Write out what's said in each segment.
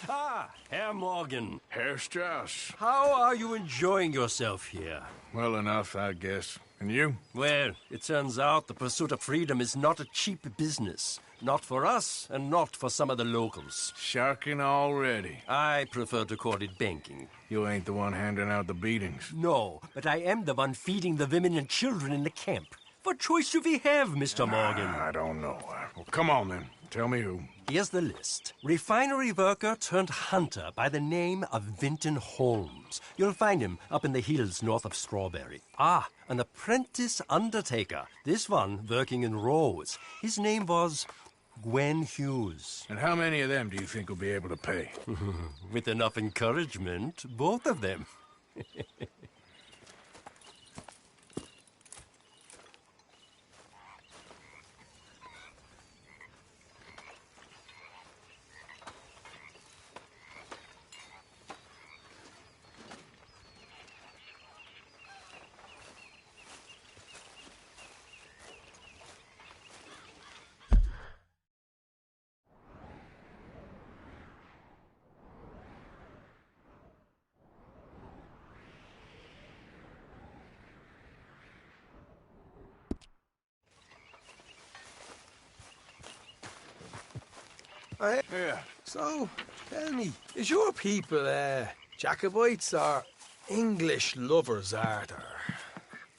Ah, Herr Morgan. Herr Strauss. How are you enjoying yourself here? Well enough, I guess. And you? Well, it turns out the pursuit of freedom is not a cheap business. Not for us, and not for some of the locals. Sharking already. I prefer to call it banking. You ain't the one handing out the beatings. No, but I am the one feeding the women and children in the camp. What choice do we have, Mr. Morgan? I don't know. Well, come on then. Tell me who. Here's the list. Refinery worker turned hunter by the name of Vinton Holmes. You'll find him up in the hills north of Strawberry. Ah, an apprentice undertaker. This one working in Rose. His name was Gwen Hughes. And how many of them do you think will be able to pay? With enough encouragement, both of them. Yeah. So, tell me, is your people, Jacobites or English lovers, Arthur?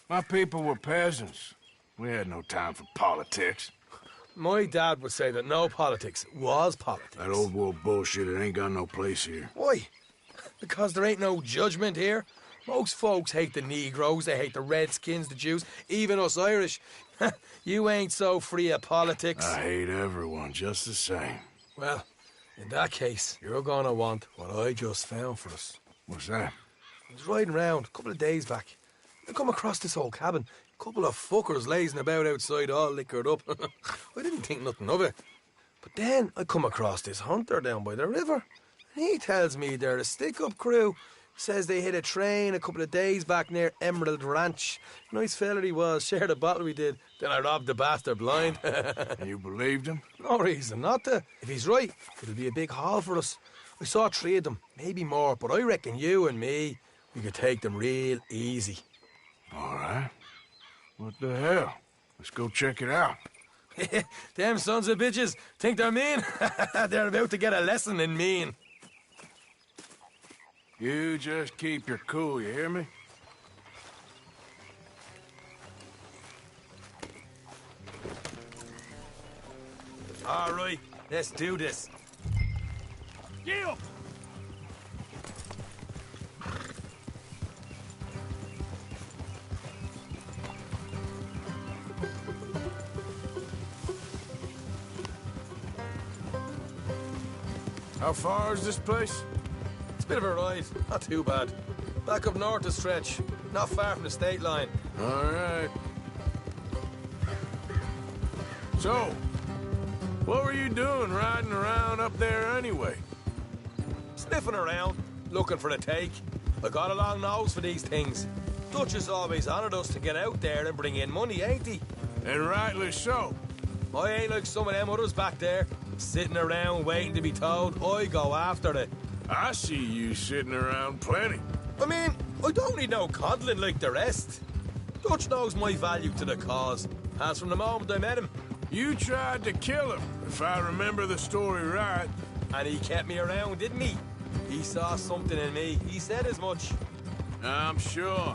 My people were peasants. We had no time for politics. My dad would say that no politics was politics. That old world bullshit, it ain't got no place here. Why? Because there ain't no judgment here. Most folks hate the Negroes, they hate the Redskins, the Jews, even us Irish. You ain't so free of politics. I hate everyone just the same. Well, in that case, you're gonna want what I just found for us. What's that? I was riding round a couple of days back. I come across this old cabin. A couple of fuckers lazing about outside all liquored up. I didn't think nothing of it. But then I come across this hunter down by the river. And he tells me they're a stick-up crew. Says they hit a train a couple of days back near Emerald Ranch. Nice fella he was, shared a bottle we did. Then I robbed the bastard blind. You believed him? No reason not to. If he's right, it'll be a big haul for us. I saw 3 of them, maybe more, but I reckon you and me, we could take them real easy. All right. What the hell? Let's go check it out. Them sons of bitches think they're mean. They're about to get a lesson in mean. You just keep your cool, you hear me? All right, let's do this. Gil! How far is this place? It's a bit of a ride, not too bad. Back up north a stretch, not far from the state line. All right. So, what were you doing riding around up there anyway? Sniffing around, looking for a take. I got a long nose for these things. Dutch has always honoured us to get out there and bring in money, ain't he? And rightly so. I ain't like some of them others back there, sitting around waiting to be told. I go after it. I see you sitting around plenty. I mean, I don't need no coddling like the rest. Dutch knows my value to the cause, as from the moment I met him. You tried to kill him, if I remember the story right. And he kept me around, didn't he? He saw something in me. He said as much. I'm sure.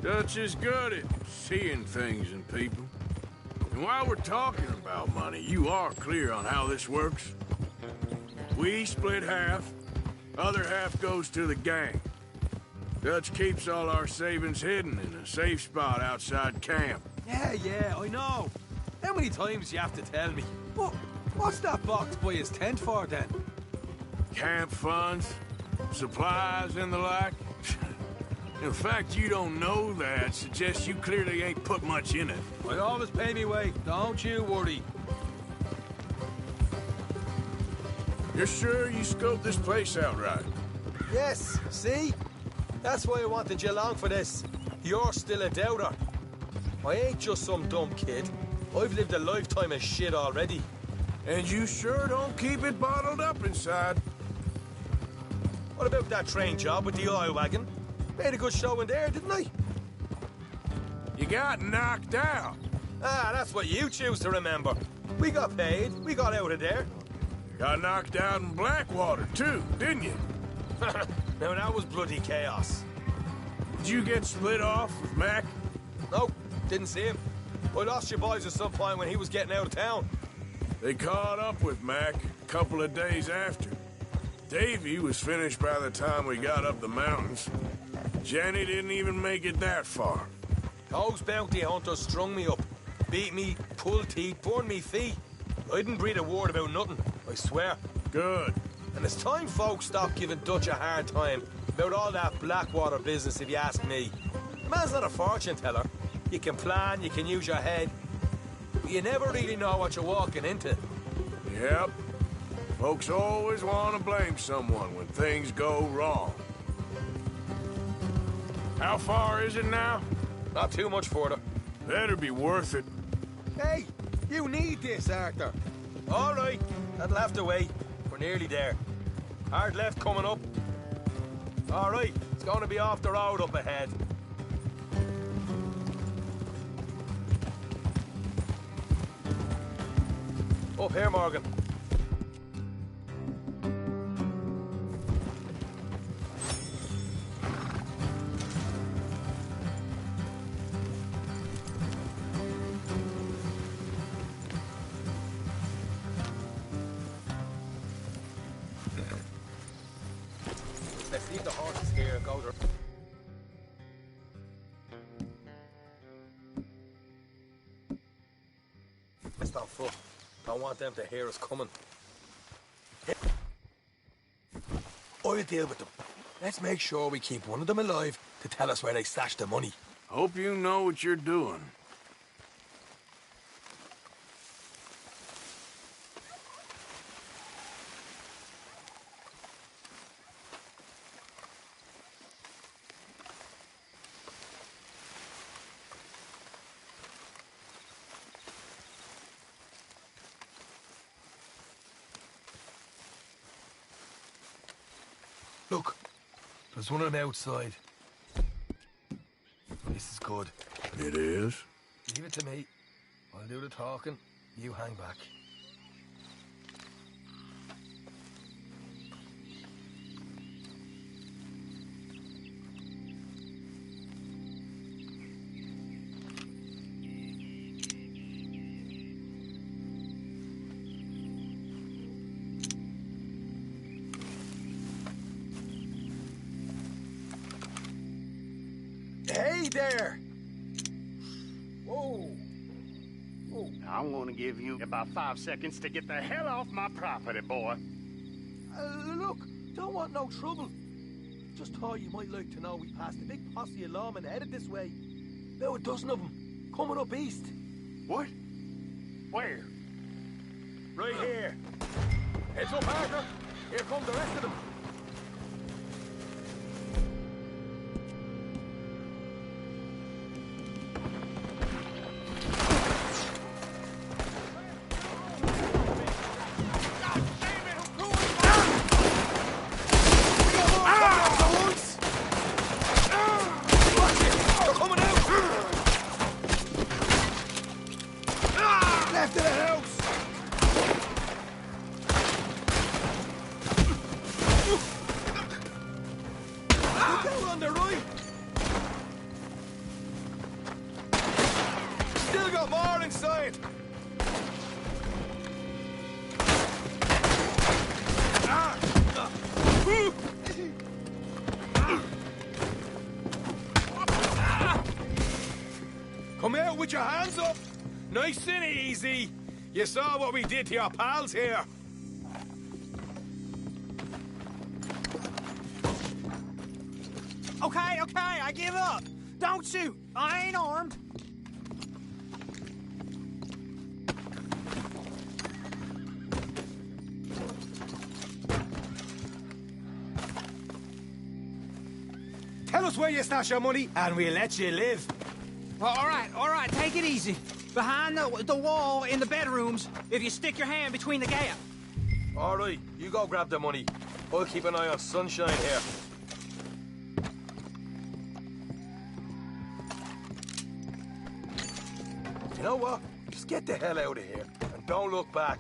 Dutch is good at seeing things in people. And while we're talking about money, you are clear on how this works? We split half, other half goes to the gang. Dutch keeps all our savings hidden in a safe spot outside camp. Yeah, I know. How many times you have to tell me? What's that box by his tent for, then? Camp funds, supplies, and the like. The fact you don't know that suggests you clearly ain't put much in it. I always pay me way, don't you worry. You're sure you scoped this place out right? Yes, see? That's why I wanted you along for this. You're still a doubter. I ain't just some dumb kid. I've lived a lifetime of shit already. And you sure don't keep it bottled up inside. What about that train job with the oil wagon? Made a good show in there, didn't I? You got knocked out. Ah, that's what you choose to remember. We got paid. We got out of there. Got knocked out in Blackwater, too, didn't you? Now, that was bloody chaos. Did you get split off with Mac? No, didn't see him. I lost your boys at some point when he was getting out of town. They caught up with Mac a couple of days after. Davy was finished by the time we got up the mountains. Jenny didn't even make it that far. Those bounty hunters strung me up. Beat me, pulled teeth, burned me feet. I didn't breathe a word about nothing, I swear. Good. And it's time folks stop giving Dutch a hard time about all that Blackwater business, if you ask me. The man's not a fortune teller. You can plan, you can use your head, but you never really know what you're walking into. Yep. Folks always want to blame someone when things go wrong. How far is it now? Not too much further. Better be worth it. Hey, you need this, Arthur. All right, that'll have to wait. We're nearly there. Hard left coming up. All right, it's going to be off the road up ahead. Up here, Morgan. Let's leave the horses here and go there. Let's not foot. Don't want them to hear us coming. I'll deal with them. Let's make sure we keep one of them alive to tell us where they stashed the money. Hope you know what you're doing. Look, there's one of them outside. This is good. It is? Leave it to me. I'll do the talking. You hang back. Hey there! Whoa! Whoa. I'm gonna give you about 5 seconds to get the hell off my property, boy. Look, don't want no trouble. Just thought you might like to know we passed a big posse of lawmen headed this way. About a dozen of them, coming up east. What? Where? Right here. Heads up, Arthur. Here come the rest of them. Left of the house! Look out on the right! Still got more inside! Come out with your hands up! Nice and easy. You saw what we did to your pals here. Okay, I give up. Don't shoot. I ain't armed. Tell us where you stash your money, and we'll let you live. All right, take it easy. Behind the wall in the bedrooms, if you stick your hand between the gap. All right, you go grab the money. I'll keep an eye on Sunshine here. You know what? Just get the hell out of here and don't look back.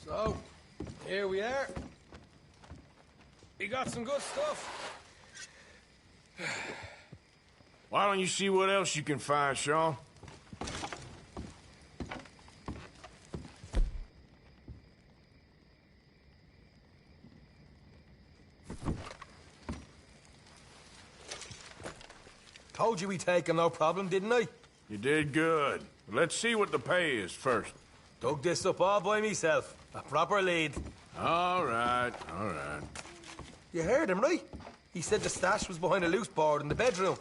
So, here we are. We got some good stuff. Why don't you see what else you can find, Sean? Told you we take 'em, no problem, didn't I? You did good. Let's see what the pay is first. Dug this up all by myself. A proper lead. All right, all right. You heard him, right? He said the stash was behind a loose board in the bedroom.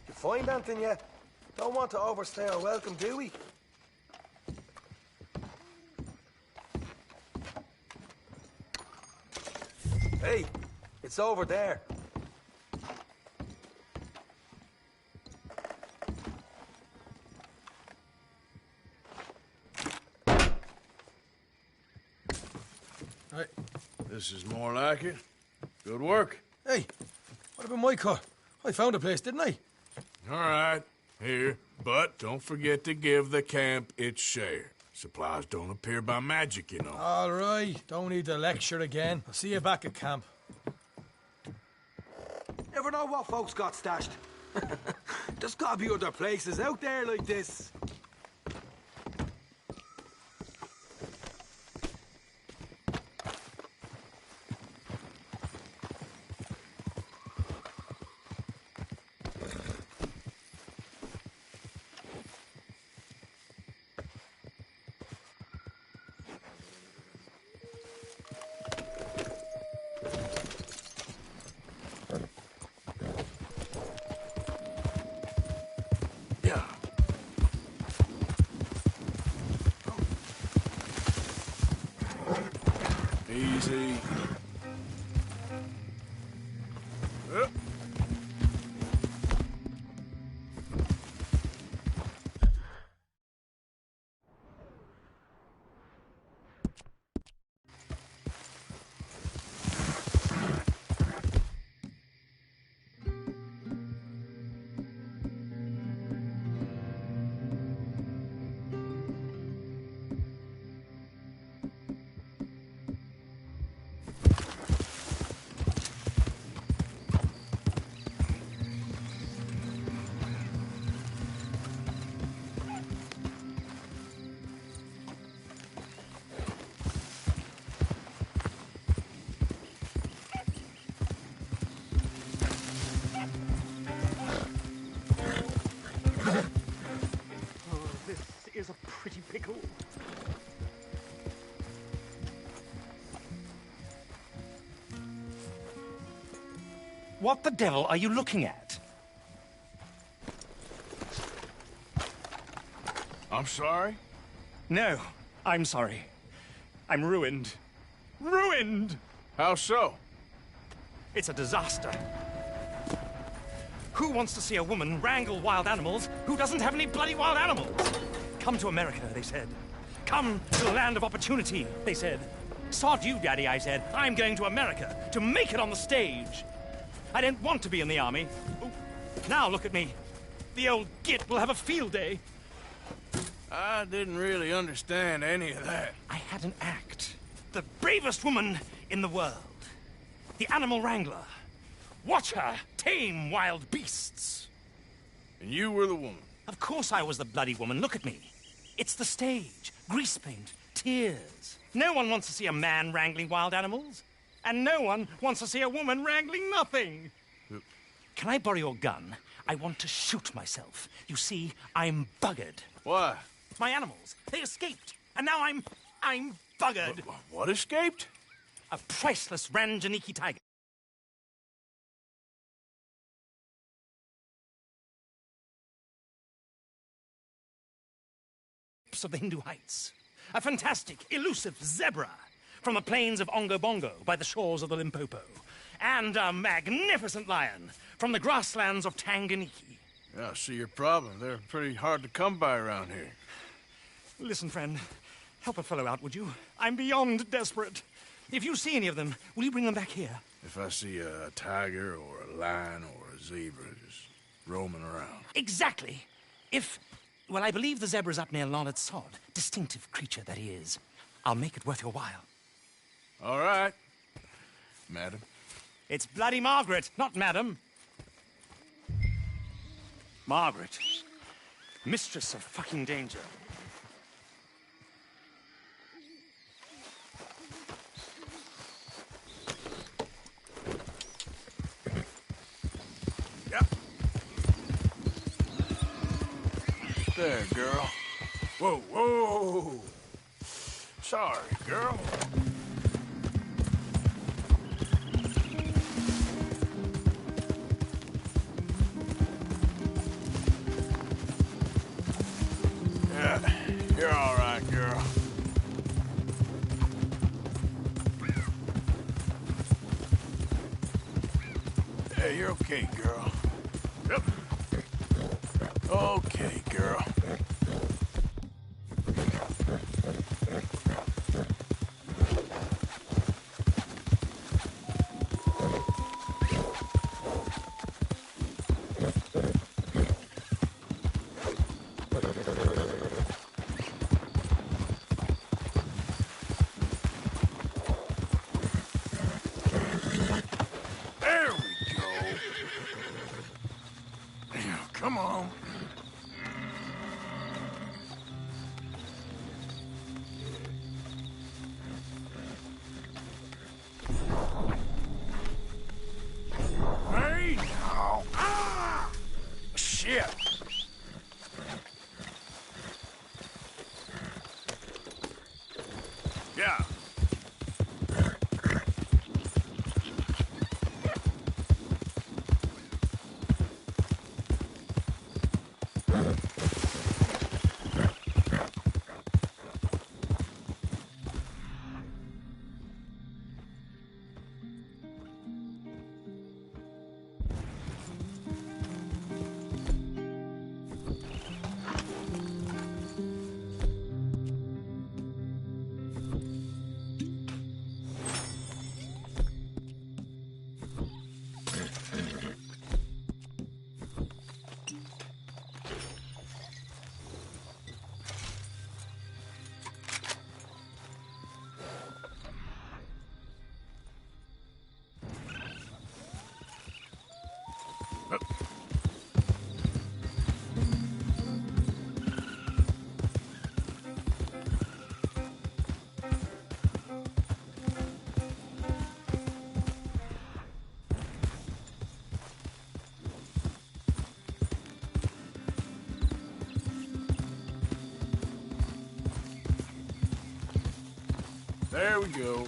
You find anything yet? Don't want to overstay our welcome, do we? Hey, it's over there. Right. This is more like it. Good work. Hey, what about my cut? I found a place, didn't I? All right, here. But don't forget to give the camp its share. Supplies don't appear by magic, you know. All right, don't need to lecture again. I'll see you back at camp. Never know what folks got stashed. There's gotta be other places out there like this. Yeah. Easy. Up. This is a pretty pickle. What the devil are you looking at? I'm sorry? No, I'm sorry. I'm ruined. Ruined! How so? It's a disaster. Who wants to see a woman wrangle wild animals who doesn't have any bloody wild animals? Come to America, they said. Come to the land of opportunity, they said. Sod you, Daddy, I said. I'm going to America to make it on the stage. I don't want to be in the army. Ooh, now look at me. The old git will have a field day. I didn't really understand any of that. I had an act. The bravest woman in the world. The animal wrangler. Watch her tame wild beasts. And you were the woman. Of course I was the bloody woman. Look at me. It's the stage. Grease paint. Tears. No one wants to see a man wrangling wild animals. And no one wants to see a woman wrangling nothing. Can I borrow your gun? I want to shoot myself. You see, I'm buggered. Why? My animals, they escaped. And now I'm buggered. What escaped? A priceless Ranjaniki tiger. Of the Hindu Heights. A fantastic, elusive zebra from the plains of Ongo Bongo by the shores of the Limpopo. And a magnificent lion from the grasslands of Tanganyika. Yeah, I see your problem. They're pretty hard to come by around here. Listen, friend, help a fellow out, would you? I'm beyond desperate. If you see any of them, will you bring them back here? If I see a tiger or a lion or a zebra just roaming around. Exactly. Well, I believe the zebra's up near Lonnet Sod. Distinctive creature that he is. I'll make it worth your while. All right, madam. It's bloody Margaret, not madam. Margaret. Mistress of fucking danger. Yep. There, girl. Whoa, whoa. Sorry, girl. Yeah, you're all right, girl. Hey, you're okay, girl. Yep. Okay, girl. There we go. Come on. Hey, now. Ah! Shit. Yeah. There we go.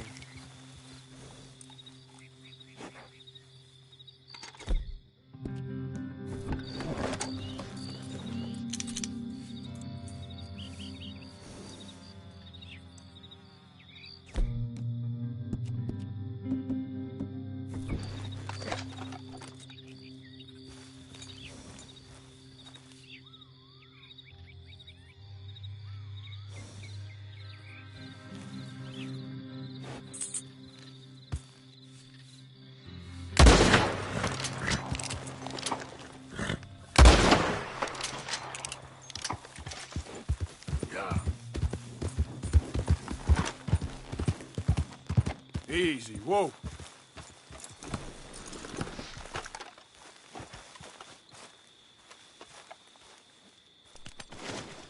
Yeah. Easy. Whoa.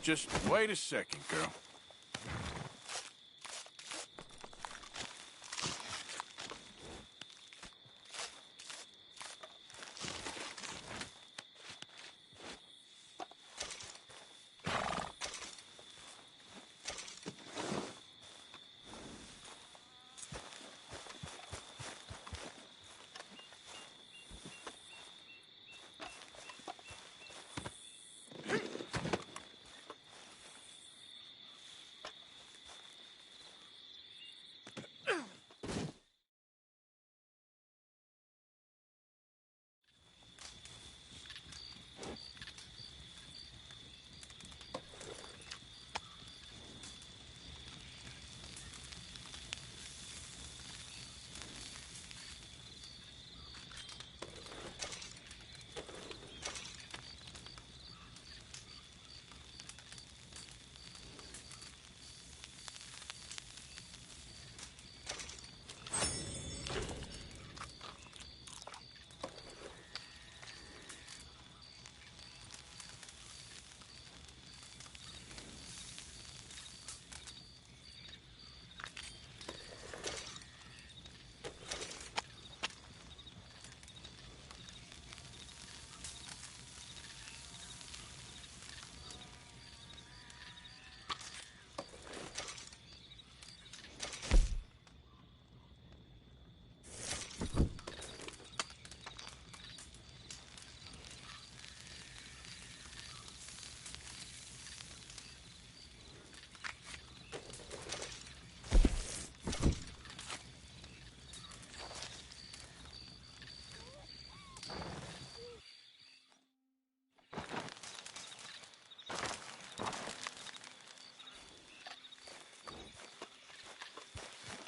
Just wait a second, girl.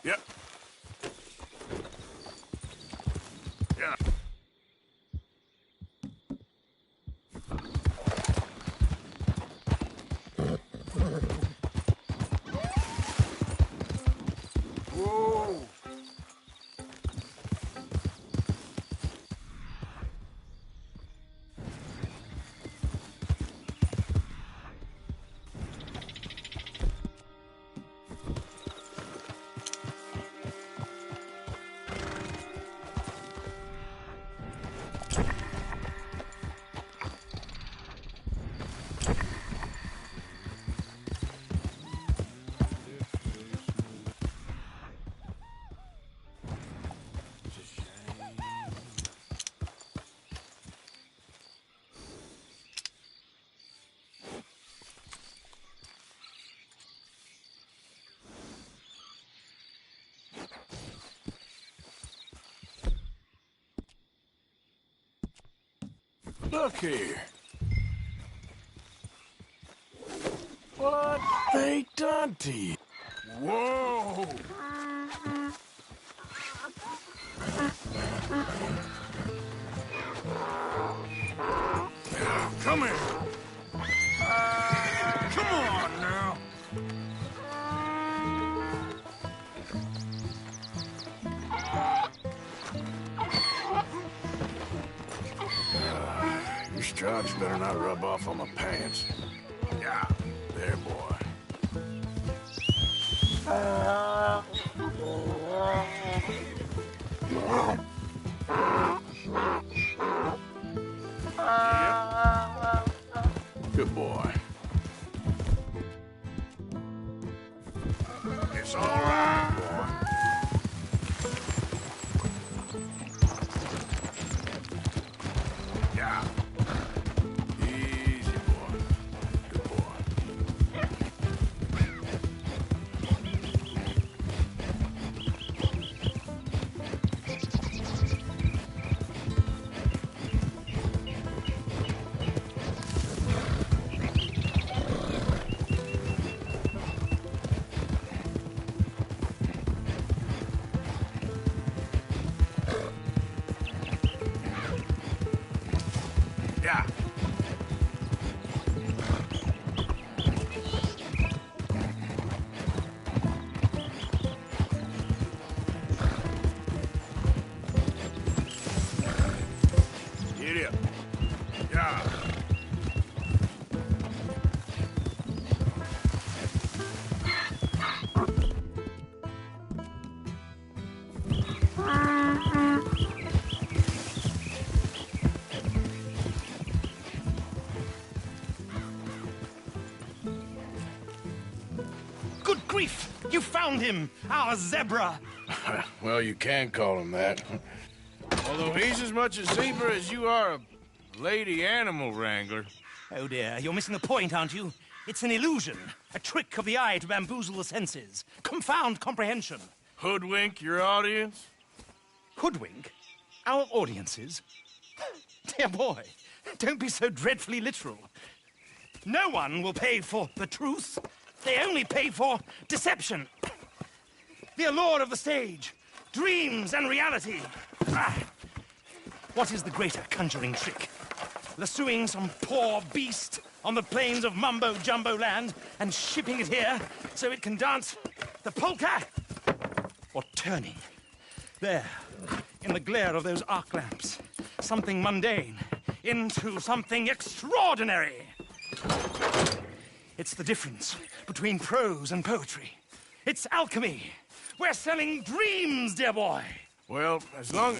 Yep. Yeah. Whoa! Look here. What they done to you? Whoa! Come here. Come on now. Your stripes better not rub off on my pants. Yeah, there, boy. Good boy. It's all right, boy. Yeah. Easy, boy. Good boy. Yeah. Get up. Yeah. Good grief! You found him! Our zebra! Well, you can call him that. Although he's as much a zebra as you are a lady animal wrangler. Oh dear, you're missing the point, aren't you? It's an illusion. A trick of the eye to bamboozle the senses. Confound comprehension. Hoodwink your audience? Hoodwink? Our audiences? Dear boy, don't be so dreadfully literal. No one will pay for the truth. They only pay for deception. The allure of the stage, dreams and reality. Ah. What is the greater conjuring trick? Lassoing some poor beast on the plains of mumbo-jumbo land and shipping it here so it can dance the polka? Or turning, there, in the glare of those arc lamps, something mundane into something extraordinary? It's the difference between prose and poetry. It's alchemy. We're selling dreams, dear boy. Well, as long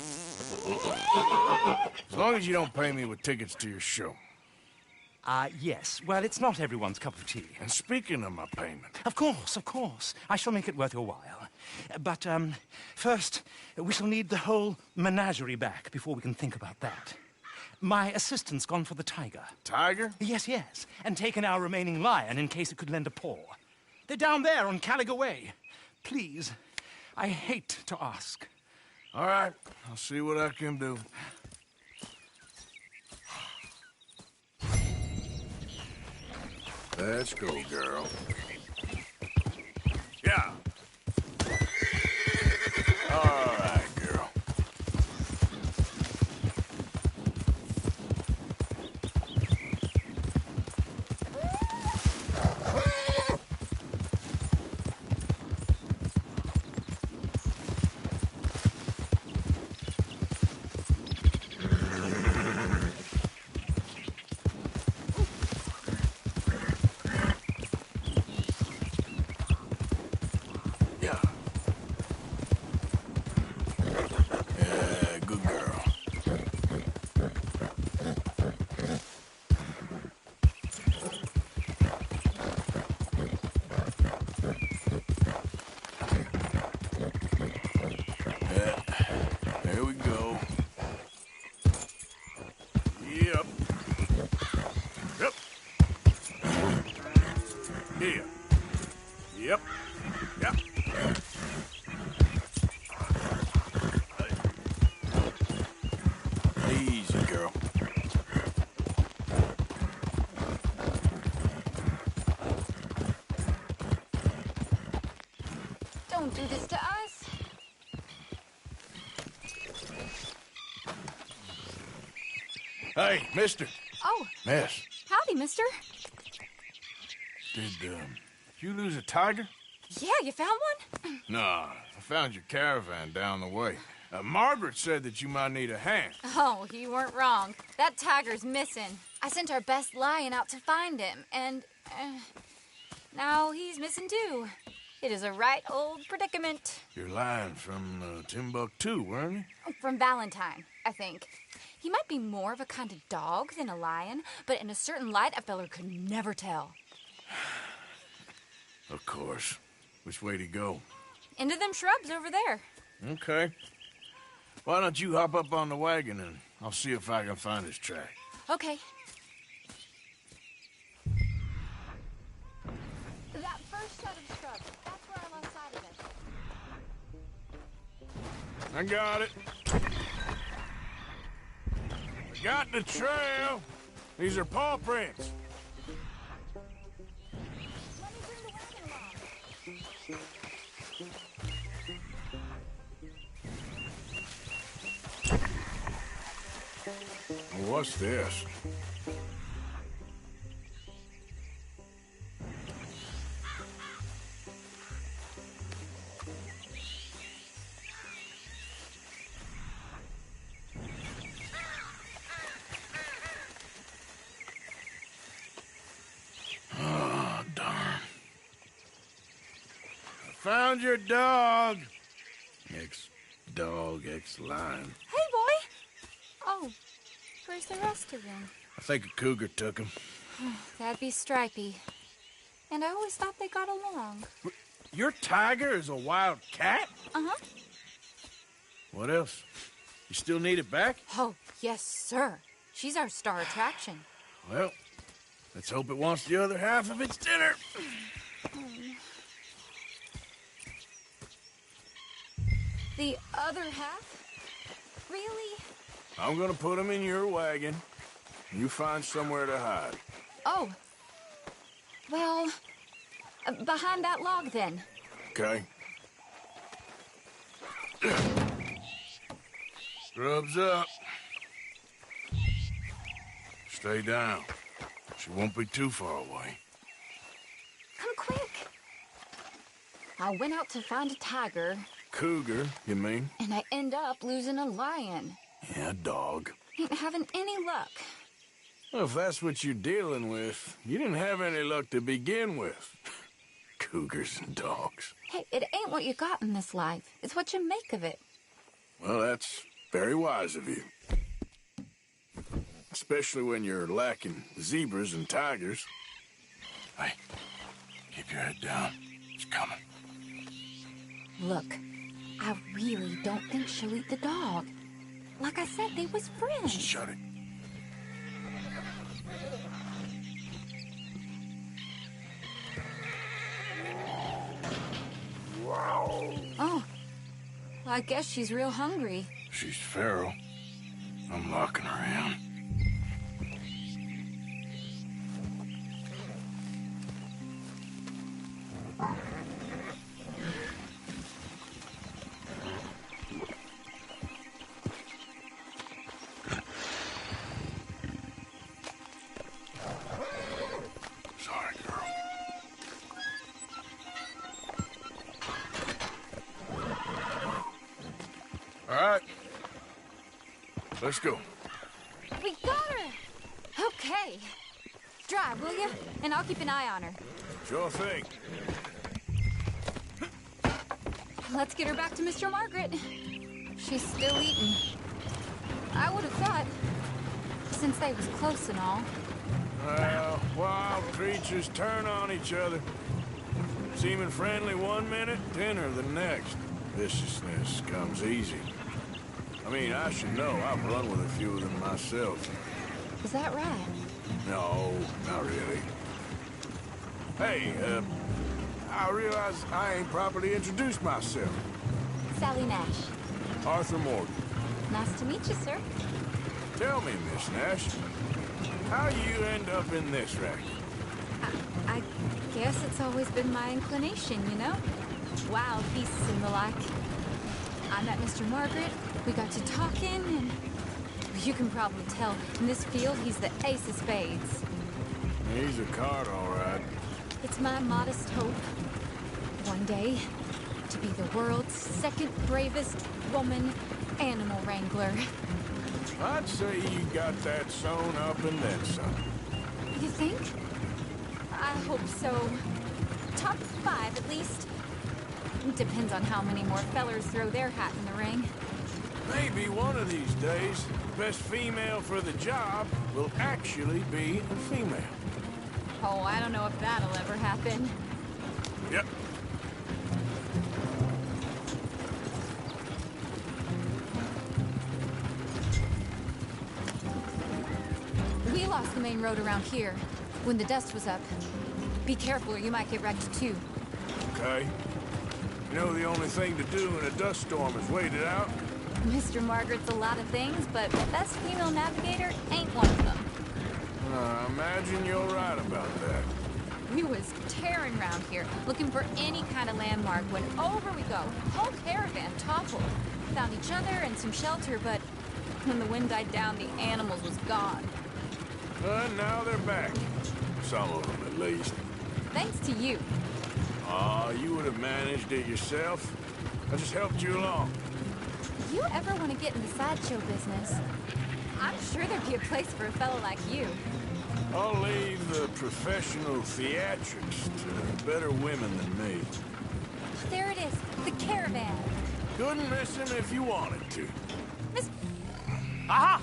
as you don't pay me with tickets to your show. Yes. Well, it's not everyone's cup of tea. And speaking of my payment... Of course. I shall make it worth your while. But, first, we shall need the whole menagerie back before we can think about that. My assistant's gone for the tiger. Tiger? Yes. And taken our remaining lion in case it could lend a paw. They're down there on Caliga Way. Please, I hate to ask. All right, I'll see what I can do. Let's go, girl. Yeah. Don't do this to us. Hey, mister. Oh, Miss. howdy, mister. Did you lose a tiger? Yeah, you found one? Nah, I found your caravan down the way. Margaret said that you might need a hand. Oh, you weren't wrong. That tiger's missing. I sent our best lion out to find him, and now he's missing too. It is a right old predicament. You're lying from Timbuktu, weren't you? From Valentine, I think. He might be more of a kind of dog than a lion, but in a certain light, a feller could never tell. Of course. Which way to go? Into them shrubs over there. Okay. Why don't you hop up on the wagon and I'll see if I can find his track. Okay. That first set of shrubs, that's where I lost sight of it. I got it. I got the trail. These are paw prints. Let me bring the wagon along. What's this? Oh, darn. I found your dog. Ex-dog, ex-lion. Hey, boy! Oh, where's the rest of them? I think a cougar took him. That'd be Stripey. And I always thought they got along. Your tiger is a wild cat? Uh-huh. What else? You still need it back? Oh, yes, sir. She's our star attraction. Well, let's hope it wants the other half of its dinner. The other half? Really? I'm gonna put him in your wagon. You find somewhere to hide. Oh. Well, behind that log, then. Okay? Scrubs up. Stay down. She won't be too far away. Come quick. I went out to find a tiger, Cougar, you mean? and I end up losing a lion. Yeah, dog. Ain't having any luck. Well, if that's what you're dealing with, you didn't have any luck to begin with. Cougars and dogs. Hey, it ain't what you got in this life. It's what you make of it. Well, that's very wise of you. Especially when you're lacking zebras and tigers. Hey, keep your head down. It's coming. Look, I really don't think she'll eat the dog. Like I said, they was friends. Shut it. Oh, well, I guess she's real hungry. She's feral. I'm locking her in. Sorry, girl. All right. Let's go. We got her! Okay. Drive, will you? And I'll keep an eye on her. Sure thing. Let's get her back to Mr. Margaret. She's still eating. I would have thought, since they was close and all. Well, wild creatures turn on each other. Seeming friendly one minute, dinner the next. Viciousness comes easy. I mean, I should know. I've run with a few of them myself. Is that right? No, not really. Hey, I realize I ain't properly introduced myself. Sally Nash. Arthur Morgan. Nice to meet you, sir. Tell me, Miss Nash, how you end up in this racket? I guess it's always been my inclination, you know? wild beasts and the like. I met Mr. Margaret, we got to talking, and you can probably tell, in this field he's the ace of spades. He's a card, all right. It's my modest hope, one day, to be the world's second bravest woman animal wrangler. I'd say you got that sewn up and then some. You think? I hope so. Top 5, at least. Depends on how many more fellers throw their hat in the ring. Maybe one of these days, the best female for the job will actually be a female. Oh, I don't know if that'll ever happen. Yep. We lost the main road around here when the dust was up. Be careful or you might get wrecked too. Okay. You know the only thing to do in a dust storm is wait it out? Mr. Margaret's a lot of things, but best female navigator ain't one of them. I imagine you're right about that. We was tearing around here, looking for any kind of landmark when over we go. Whole caravan toppled. Found each other and some shelter, but when the wind died down, the animals was gone. And now they're back. Some of them, at least. Thanks to you. You would have managed it yourself. I just helped you along. If you ever want to get in the sideshow business, I'm sure there'd be a place for a fellow like you. I'll leave the professional theatrics to better women than me. There it is, the caravan. Couldn't miss him if you wanted to. Miss... Aha!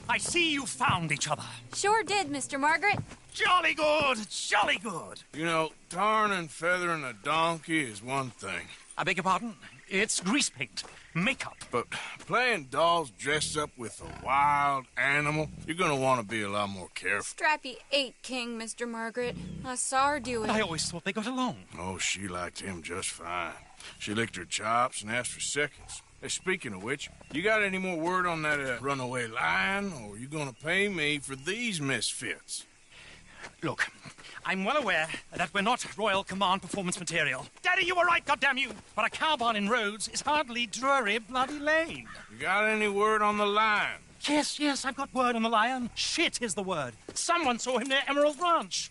I see you found each other. Sure did, Mr. Margaret. Jolly good, jolly good. You know, tarring and feathering a donkey is one thing. I beg your pardon? It's grease paint, makeup. But playing dolls dressed up with a wild animal, you're gonna want to be a lot more careful. Strappy ate King, Mr. Margaret. I saw her do it. I always thought they got along. Oh, she liked him just fine. She licked her chops and asked for seconds. Hey, speaking of which, you got any more word on that runaway lion, or are you gonna pay me for these misfits? Look, I'm well aware that we're not Royal Command performance material. Daddy, you were right, goddamn you! But a cow barn in Rhodes is hardly Drury Bloody Lane. You got any word on the lion? Yes, I've got word on the lion. Shit is the word. Someone saw him near Emerald Ranch.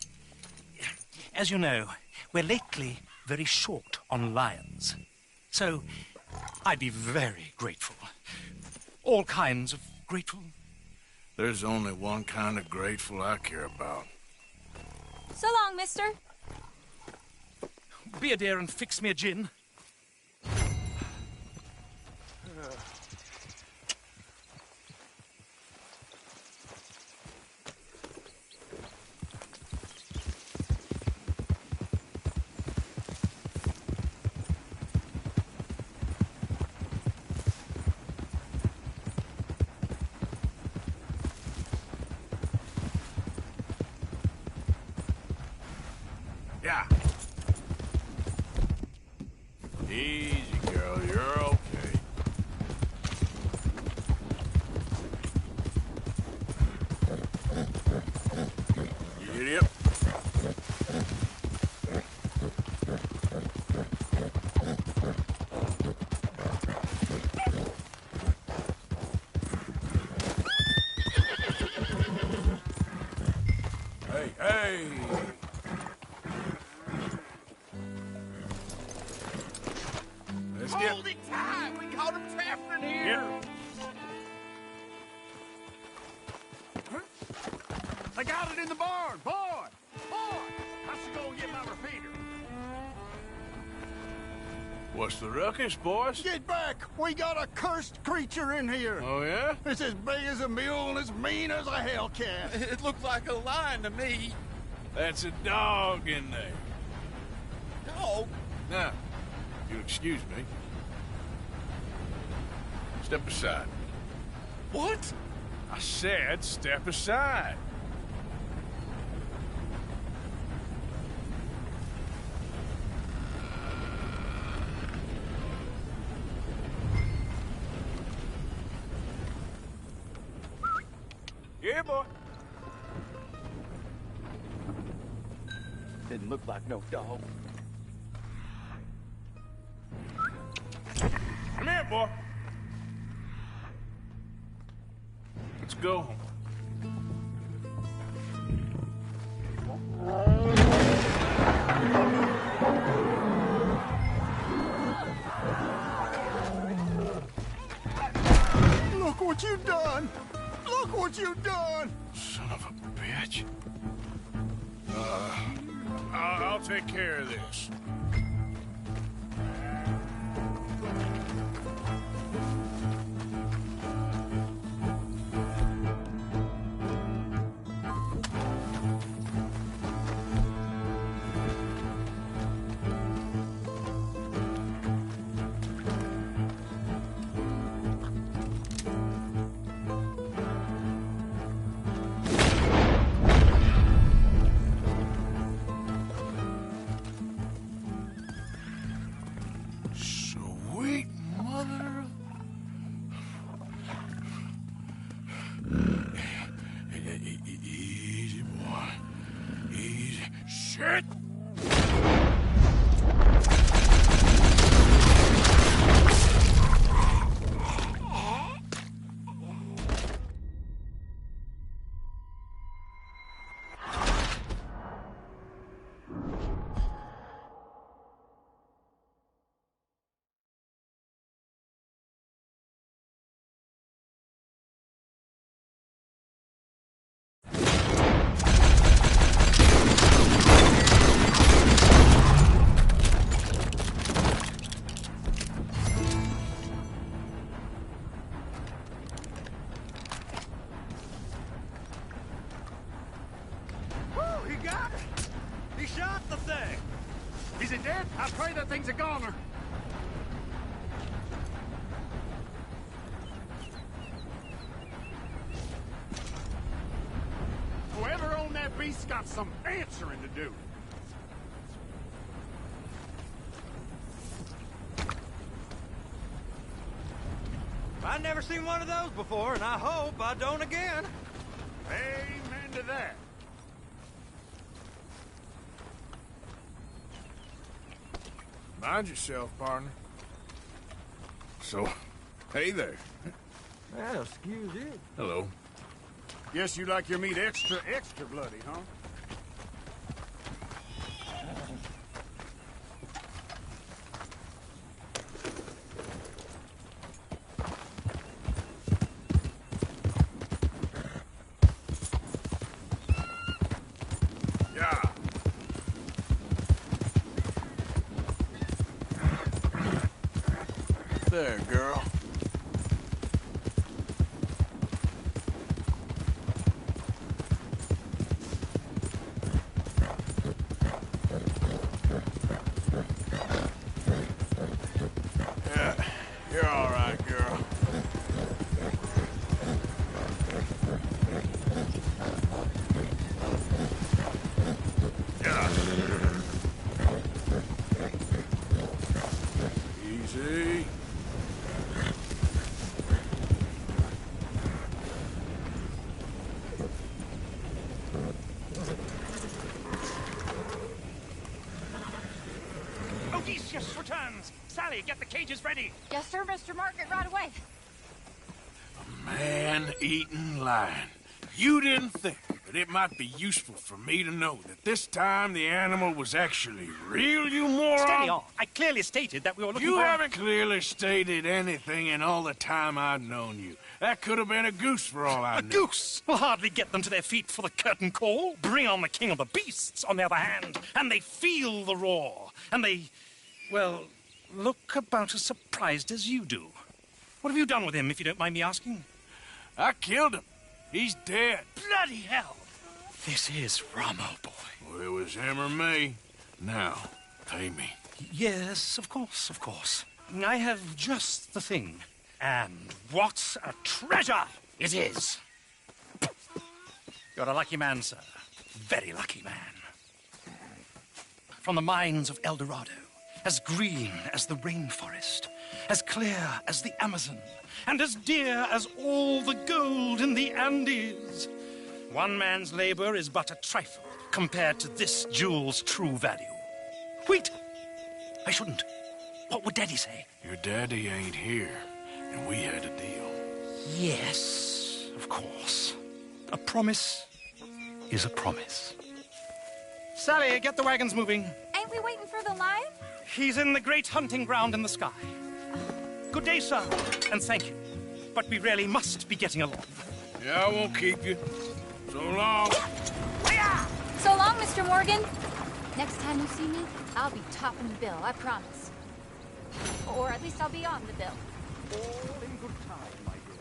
As you know, we're lately very short on lions. So, I'd be very grateful. All kinds of grateful. There's only one kind of grateful I care about. So long, mister. Be a dear and fix me a gin. Yeah. Easy, girl. You're okay. Idiot. Hey. Hold it tight! We caught him trapped in here! I got it in the barn! Boy! I should go get my repeater. What's the ruckus, boys? Get back! We got a cursed creature in here! Oh, yeah? It's as big as a mule and as mean as a hellcat. It looked like a lion to me. That's a dog in there. Dog? Now, if you'll excuse me. Step aside. What? I said step aside. Yeah, boy. Didn't look like no dog. ahead, boy. Let's go. Look what you done! Look what you done! Son of a bitch. I'll take care of this. Sweet mother of... Easy, boy. Easy. Shit! He got it! He shot the thing! Is it dead? I pray that thing's a goner. Whoever owned that beast's got some answering to do. I've never seen one of those before, and I hope I don't again. Amen to that. Mind yourself, partner. So, hey there. Well, excuse you. Hello. Guess you like your meat extra bloody, huh? Yeah. There, girl. Yeah, you're all right, girl. Yeah. Easy. Odysseus returns. Sally, get the cages ready. Yes, sir, Mr. Market, right away. Man-eating lion. You didn't think that it might be useful for me to know that this time the animal was actually real, you moron? Steady on. I clearly stated that we were looking You for... haven't clearly stated anything in all the time I've known you. That could have been a goose for all I A know. goose will hardly get them to their feet for the curtain call. Bring on the king of the beasts, on the other hand, and they feel the roar. And they, well, look about as surprised as you do. What have you done with him, if you don't mind me asking? I killed him. He's dead. Bloody hell! This is Ramo, boy. Well, it was him or me. Now, pay me. Yes, of course, of course. I have just the thing. And what a treasure it is! You're a lucky man, sir. Very lucky man. From the mines of El Dorado, as green as the rainforest, as clear as the Amazon, and as dear as all the gold in the Andes. One man's labor is but a trifle compared to this jewel's true value. Wait! I shouldn't. What would Daddy say? Your daddy ain't here, and we had a deal. Yes, of course. A promise is a promise. Sally, get the wagons moving. Ain't we waiting for the lion? He's in the great hunting ground in the sky. Good day, sir, and thank you. But we really must be getting along. Yeah, I won't keep you. So long. So long, Mr. Morgan. Next time you see me, I'll be topping the bill, I promise. Or at least I'll be on the bill. All in good time, my dear.